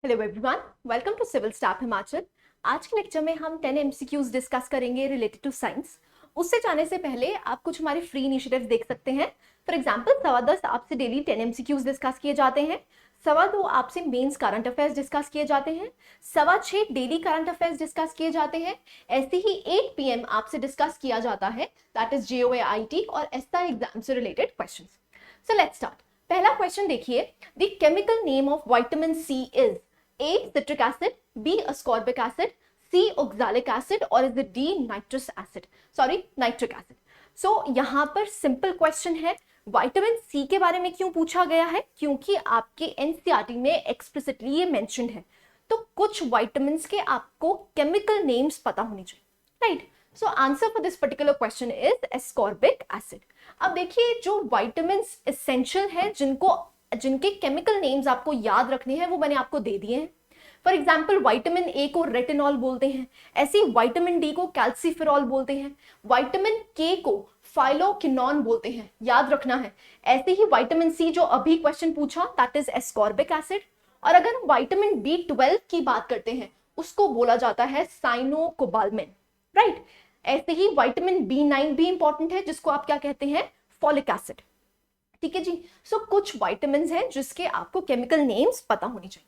Hello everyone, welcome to civil staff Himachal. आज के lecture में हम 10 एमसीक्यूज डिस्कस करेंगे रिलेटेड टू साइंस। उससे जाने से पहले आप कुछ हमारे फ्री इनिशिएटिव्स देख सकते हैं। फॉर एग्जांपल 10:15 आपसे डेली 10 एमसीक्यूज डिस्कस किए जाते हैं। 2:15 आपसे मेंस करंट अफेयर्स डिस्कस किए जाते हैं। 6:15 डेली करंट अफेयर्स डिस्कस किए जाते हैं। ऐसे ही 8 PM आपसे डिस्कस किया जाता है, दैट इज JOAIT और एस्टा एग्जाम से related question. So let's start. पहला क्वेश्चन देखिए, the chemical name of vitamin C is A. citric acid, B. ascorbic acid, C. oxalic acid और is it D. nitrous acid? Sorry, nitric acid. So यहाँ पर simple question है, vitamin C के बारे में क्यों पूछा गया है? क्योंकि आपके एनसीईआरटी में एक्सप्लिसिटली ये मेंशन्ड है। तो कुछ विटामिन के आपको केमिकल नेम्स पता होनी चाहिए, right? So answer for this particular question is ascorbic acid. अब देखिए, जो विटामिन एसेंशियल है जिनके केमिकल नेम्स आपको याद रखने हैं वो मैंने आपको दे दिए हैं। फॉर एग्जाम्पल विटामिन ए को रेटिनॉल बोलते हैं, ऐसे ही विटामिन डी को कैल्सिफेरॉल बोलते हैं, विटामिन के को फाइलोक्विनोन बोलते हैं, याद रखना है। ऐसे ही विटामिन सी जो अभी क्वेश्चन पूछा दैट इज एस्कॉर्बिक एसिड। और अगर हम विटामिन B12 की बात करते हैं उसको बोला जाता है साइनोकोबालमिन, राइट? ऐसे ही विटामिन B9 भी इंपॉर्टेंट है जिसको आप क्या कहते हैं? Folic acid. ठीक है जी। सो कुछ विटामिन हैं जिसके आपको केमिकल नेम्स पता होनी चाहिए।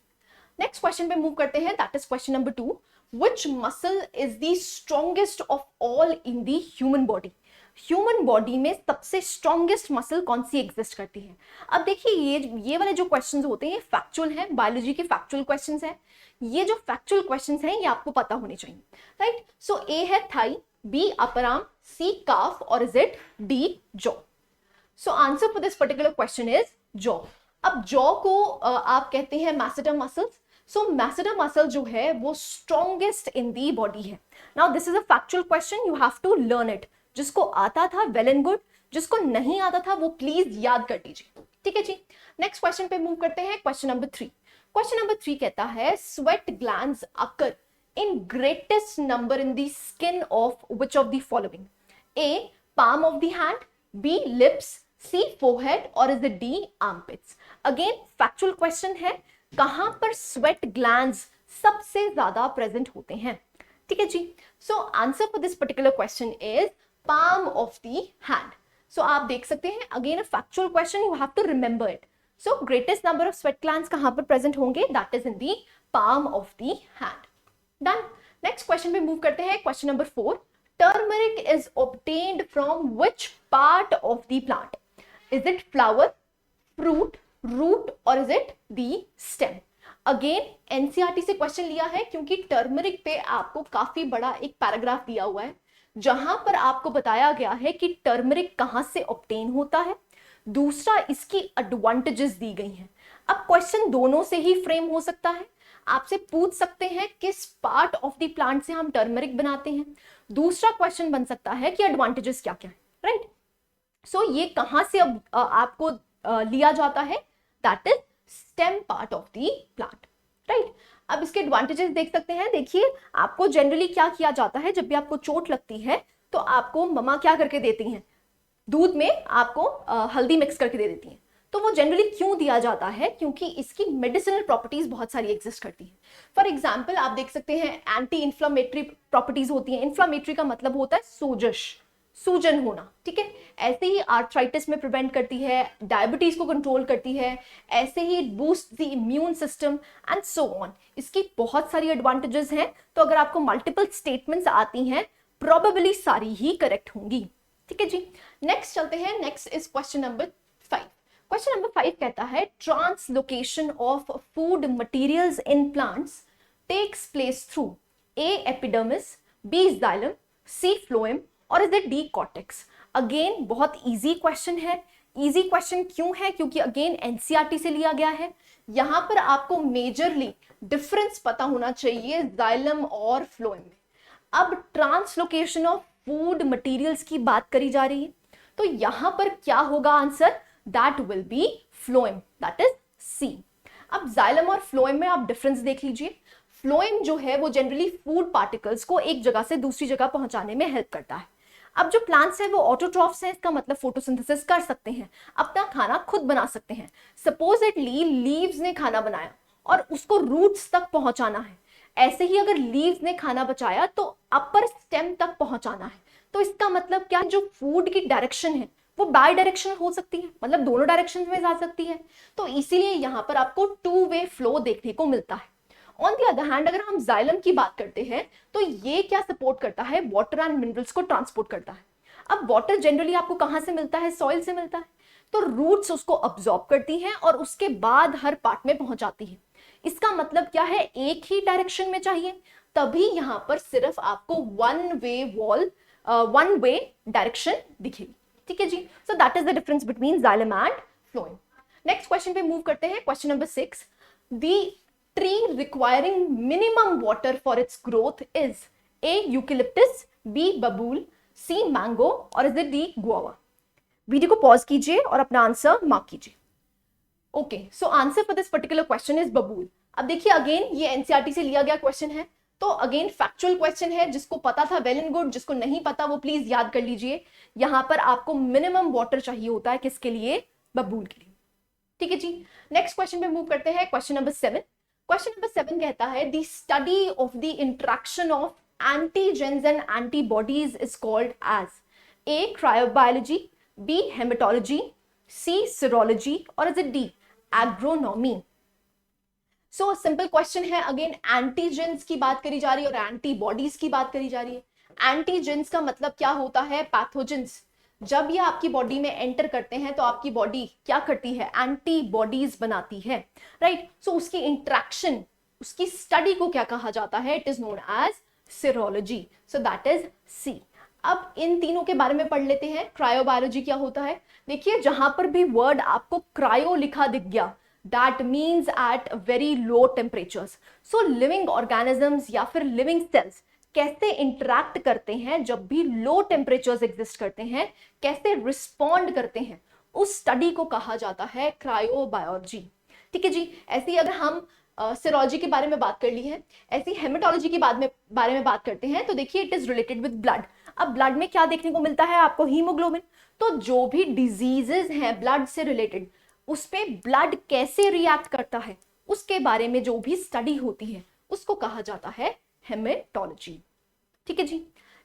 नेक्स्ट क्वेश्चन पे मूव करते हैं, that is question number 2। Which muscle is the strongest of all in the human body? Human body में सबसे स्ट्रॉन्गेस्ट मसल कौन सी एग्जिस्ट करती है? अब देखिए, ये वाले जो क्वेश्चंस होते हैं फैक्चुअल हैं, बायोलॉजी के फैक्चुअल क्वेश्चंस हैं। ये जो फैक्चुअल क्वेश्चंस हैं ये आपको पता होने चाहिए, राइट? सो ए है थाई, बी अपर आर्म, सी काफ और is it D jaw? So answer for this particular question is jaw. अब जॉ को आप कहते हैं मैसेडम मसल्स। सो मैसेडम मसल जो है वो स्ट्रॉन्गेस्ट इन दी बॉडी है। Now this is a factual question, you have to learn it. जिसको आता था वेल एंड गुड, जिसको नहीं आता था वो प्लीज याद कर लीजिए, ठीक है जी। नेक्स्ट क्वेश्चन पे मूव करते हैं, क्वेश्चन नंबर 3। क्वेश्चन नंबर 3 कहता है sweat glands occur in greatest number in the skin of which of the following? A palm of the hand, B lips, C forehead और is it D armpits? Again factual question है, कहां पर sweat glands सबसे ज्यादा present होते हैं? ठीक है जी। So answer for this particular question is palm of the hand. So आप देख सकते हैं, again a factual question, you have to remember it. So greatest number of sweat glands कहां पर प्रेजेंट होंगे? That is in the palm of the hand. Done. Next question पे move करते हैं, question number 4। Turmeric is obtained from which part of the plant? Is it flower, fruit, root or is it the stem? Again NCERT से question लिया है क्योंकि turmeric पे आपको काफी बड़ा एक पैराग्राफ दिया हुआ है जहां पर आपको बताया गया है कि टर्मरिक कहां से ऑब्टेन होता है, दूसरा इसकी एडवांटेजेस दी गई हैं। अब क्वेश्चन दोनों से ही फ्रेम हो सकता है। आपसे पूछ सकते हैं किस पार्ट ऑफ द प्लांट से हम टर्मरिक बनाते हैं, दूसरा क्वेश्चन बन सकता है कि एडवांटेजेस क्या क्या है, राइट? सो ये कहां से अब आपको लिया जाता है? That is stem part of the plant, right? अब इसके एडवांटेजेस देख सकते हैं। देखिए, आपको जनरली क्या किया जाता है, जब भी आपको चोट लगती है तो आपको मम्मा क्या करके देती हैं? दूध में आपको हल्दी मिक्स करके दे देती हैं। तो वो जनरली क्यों दिया जाता है? क्योंकि इसकी मेडिसिनल प्रॉपर्टीज बहुत सारी एग्जिस्ट करती हैं। फॉर एग्जांपल आप देख सकते हैं एंटी इंफ्लामेटरी प्रॉपर्टीज होती हैं। इंफ्लामेटरी का मतलब होता है सोजश, सूजन होना, ठीक है? ऐसे ही आर्थराइटिस में प्रिवेंट करती है, डायबिटीज को कंट्रोल करती है, ऐसे ही boost the immune system and so on. इसकी बहुत सारी एडवांटेजेस हैं। तो अगर आपको मल्टीपल स्टेटमेंट्स आती हैं, प्रोबेबली सारी ही करेक्ट होंगी, ठीक है जी। नेक्स्ट चलते हैं, next is question number 5। Question number 5 कहता है translocation of food materials in plants takes place through A epidermis, B xylem, C phloem और is it D cortex? Again बहुत इजी क्वेश्चन है। इजी क्वेश्चन क्यों है? क्योंकि अगेन एनसीईआरटी से लिया गया है। यहां पर आपको मेजरली डिफरेंस पता होना चाहिए जाइलम और फ्लोएम में। अब ट्रांसलोकेशन ऑफ फूड मटेरियल्स की बात करी जा रही है, तो यहां पर क्या होगा answer? That will be phloem, that is C. अब जाइलम और फ्लोएम में आप डिफरेंस देख लीजिए। फ्लोएम जो है वो जनरली फूड पार्टिकल्स को एक जगह से दूसरी जगह पहुंचाने में हेल्प करता है। अब जो प्लांट्स है वो ऑटोट्रॉफ्स हैं, इसका मतलब फोटोसिंथेसिस कर सकते हैं, अपना खाना खुद बना सकते हैं। सपोजिटली लीव्स ने खाना बनाया और उसको रूट्स तक पहुंचाना है। ऐसे ही अगर लीव्स ने खाना बचाया तो अपर स्टेम तक पहुंचाना है। तो इसका मतलब क्या, जो फूड की डायरेक्शन है वो बाय डायरेक्शन हो सकती है, मतलब दोनों डायरेक्शन में जा सकती है। तो इसीलिए यहां पर आपको टू वे फ्लो देखने को मिलता है। ऑन द अदर हैंड अगर हम जाइलम की बात करते हैं तो ये क्या सपोर्ट करता है, वाटर एंड मिनरल्स को ट्रांसपोर्ट करता है। अब वाटर जनरली आपको कहां से मिलता है, सॉइल से मिलता है। तो रूट्स उसको अब्सॉर्ब करती हैं और उसके बाद हर पार्ट में पहुंचाती है। इसका मतलब क्या है, एक ही डायरेक्शन में चाहिए, तभी यहां पर सिर्फ आपको वन वे डायरेक्शन दिखेगी। ठीक है जी, so that is the difference between xylem and phloem. Next question पे मूव करते हैं, question number 6। The tree requiring minimum water for its growth is A. eucalyptus, B. babul, C. mango और is it D. guava? Video को pause कीजिए और अपना answer mark कीजिए। Okay, so answer for this particular question is बबूल। अब देखिए again ये एनसीईआरटी से लिया गया क्वेश्चन है, तो अगेन फैक्चुअल क्वेश्चन है, जिसको पता था वेल एंड गुड, जिसको नहीं पता वो प्लीज याद कर लीजिए। यहां पर आपको मिनिमम वाटर चाहिए होता है, किसके लिए, बबूल के लिए। ठीक है जी, नेक्स्ट क्वेश्चन पे मूव करते हैं, क्वेश्चन नंबर 7। क्वेश्चन नंबर 7 कहता है the study of the interaction of antigens and antibodies is called as A cryobiology, B haematology, C serology और is it D agronomy. So simple question है, again antigens की बात करी जा रही है और एंटीबॉडीज की बात करी जा रही है। एंटीजेंस का मतलब क्या होता है, पैथोजेंस। जब ये आपकी बॉडी में एंटर करते हैं तो आपकी बॉडी क्या करती है, एंटीबॉडीज बनाती है, राइट। सो उसकी इंट्रैक्शन, उसकी स्टडी को क्या कहा जाता है, it is known as serology. So that is C. अब इन तीनों के बारे में पढ़ लेते हैं। क्रायोबायोलॉजी क्या होता है, देखिए जहां पर भी वर्ड आपको क्रायो लिखा दिख गया, that means at very low temperatures. So living organisms या फिर लिविंग सेल्स कैसे इंटरैक्ट करते हैं जब भी लो टेम्परेचर्स एग्जिस्ट करते हैं, कैसे रिस्पॉन्ड करते हैं, उस स्टडी को कहा जाता है क्रायोबायोलॉजी। ठीक है जी, ऐसे ही अगर हम सीरोलॉजी के बारे में बात कर ली है, ऐसी हेमेटोलॉजी के बारे में बात करते हैं, तो देखिए it is related with blood. अब ब्लड में क्या देखने को मिलता है आपको, हीमोग्लोबिन। तो जो भी डिजीजेस हैं ब्लड से रिलेटेड, उस पे ब्लड कैसे रिएक्ट करता है, उसके बारे में जो भी स्टडी होती है उसको कहा जाता है हेमेटोलॉजी। ठीक है जी,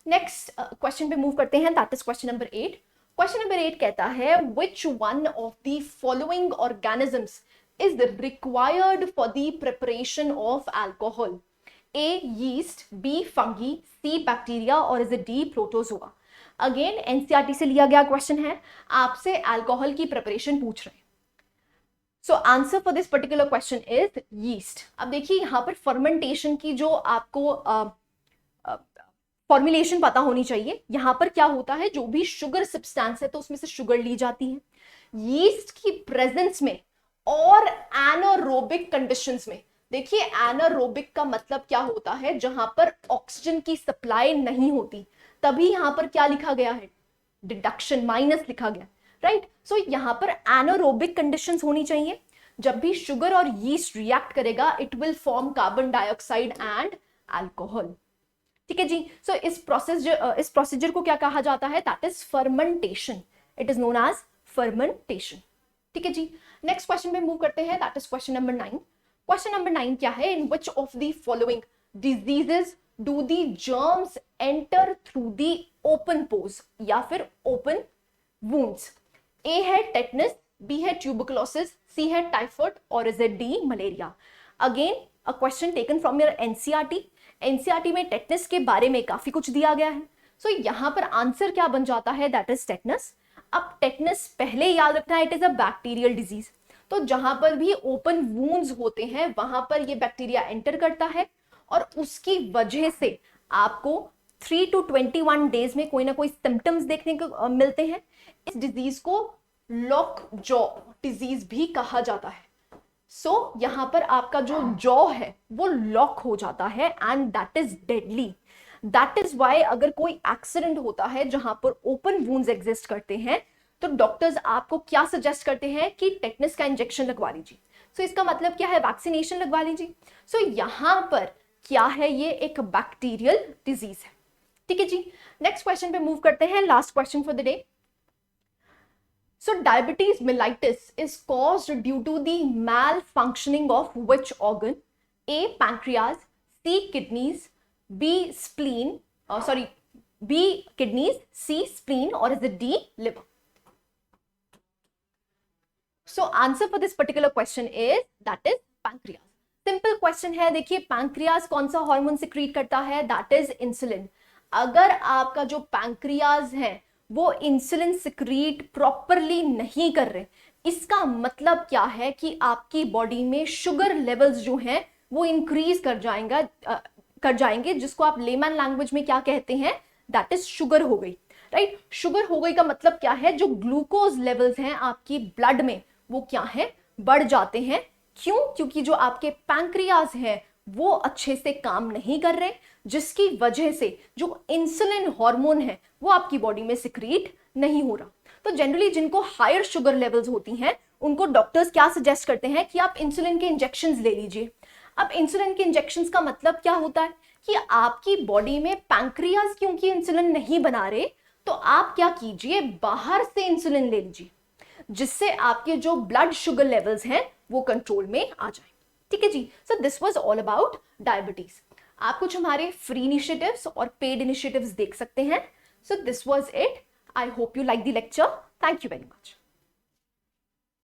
नेक्स्ट क्वेश्चन पे मूव करते हैं, that is question number 8। Question number 8 कहता है which one of the following organisms is required for the preparation of alcohol, A yeast, B fungi, C bacteria और is D protozoa. Again NCERT से लिया गया question है, आपसे alcohol की preparation पूछ रहे हैं। सो answer for this particular question is yeast. अब देखिए यहाँ पर फर्मेंटेशन की जो आपको फॉर्मुलेशन पता होनी चाहिए। यहाँ पर क्या होता है, जो भी शुगर सब्सटेंस है तो उसमें से शुगर ली जाती है यीस्ट की प्रेजेंस में और एनारोबिक कंडीशंस में। देखिए एनारोबिक का मतलब क्या होता है, जहां पर ऑक्सीजन की सप्लाई नहीं होती, तभी यहां पर क्या लिखा गया है, डिडक्शन, माइनस लिखा गया, राइट। सो यहां पर एनारोबिक कंडीशंस होनी चाहिए। जब भी शुगर और यीस्ट रिएक्ट करेगा it will form carbon dioxide and alcohol. ठीक है जी, सो इस प्रोसीजर को क्या कहा जाता है, that is fermentation. It is known as fermentation. ठीक है जी, नेक्स्ट क्वेश्चन पे मूव करते हैं, that is question number 9। Question number 9 क्या है, in which of the following diseases do the germs enter through the open pores या फिर ओपन वुंड्स। ए है टेटनस, बी है ट्यूबरकुलोसिस, सी है टाइफाइड और is it D malaria. Again a question taken from your NCERT. NCERT में tetanus के बारे में काफी कुछ दिया गया है। सो यहां पर आंसर क्या बन जाता है, दैट इज टेटनस। अब टेटनस पहले याद रखना है, it is a bacterial disease. तो जहां पर भी ओपन वूंड्स होते हैं वहां पर ये बैक्टीरिया एंटर करता है और उसकी वजह से आपको 3 to 21 डेज में कोई ना कोई सिम्टम्स देखने को मिलते हैं। इस डिजीज को लॉक जॉ डिजीज भी कहा जाता है। सो यहां पर आपका जो जॉ है वो लॉक हो जाता है and that is deadly. That is why अगर कोई एक्सीडेंट होता है जहां पर ओपन वुंड्स एग्जिस्ट करते हैं तो डॉक्टर्स आपको क्या सजेस्ट करते हैं कि टेटनस का इंजेक्शन लगवा लीजिए। सो इसका मतलब क्या है, वैक्सीनेशन लगवा लीजिए। सो यहां पर क्या है, ये एक बैक्टीरियल डिजीज है। ठीक है जी, नेक्स्ट क्वेश्चन पे मूव करते हैं, last question for the day. So diabetes mellitus is caused due to the malfunctioning of which organ? A. Pancreas, C. Kidneys, B. Spleen, B. Kidneys, C. Spleen, or is it D. Liver? So answer for this particular question is that is pancreas. Simple question है. देखिए pancreas कौन सा hormone secrete करता है? That is insulin. अगर आपका जो pancreas है वो इंसुलिन सिक्रीट प्रॉपरली नहीं कर रहे, इसका मतलब क्या है कि आपकी बॉडी में शुगर लेवल्स जो हैं वो इंक्रीज कर जाएंगे, जिसको आप लेमन लैंग्वेज में क्या कहते हैं? दैट इज शुगर हो गई. राइट, शुगर हो गई का मतलब क्या है? जो ग्लूकोज लेवल्स हैं आपकी ब्लड में वो क्या है? बढ़ जाते हैं. क्यों? क्योंकि जो आपके पैंक्रियाज हैं वो अच्छे से काम नहीं कर रहे, जिसकी वजह से जो इंसुलिन हार्मोन है वो आपकी बॉडी में सिक्रीट नहीं हो रहा. तो जनरली जिनको हायर शुगर लेवल्स होती हैं उनको डॉक्टर्स क्या सजेस्ट करते हैं कि आप इंसुलिन के इंजेक्शंस ले लीजिए. अब इंसुलिन के इंजेक्शंस का मतलब क्या होता है कि आपकी बॉडी में पैंक्रियाज क्योंकि इंसुलिन नहीं बना रहे, तो आप क्या कीजिए, बाहर से इंसुलिन ले लीजिए, जिससे आपके जो ब्लड शुगर लेवल्स हैं वो कंट्रोल में आ जाए. ठीक है जी. So this was all about diabetes. आप कुछ हमारे फ्री इनिशिएटिव्स और पेड इनिशिएटिव्स देख सकते हैं. So this was it. I hope you like the lecture. Thank you very much.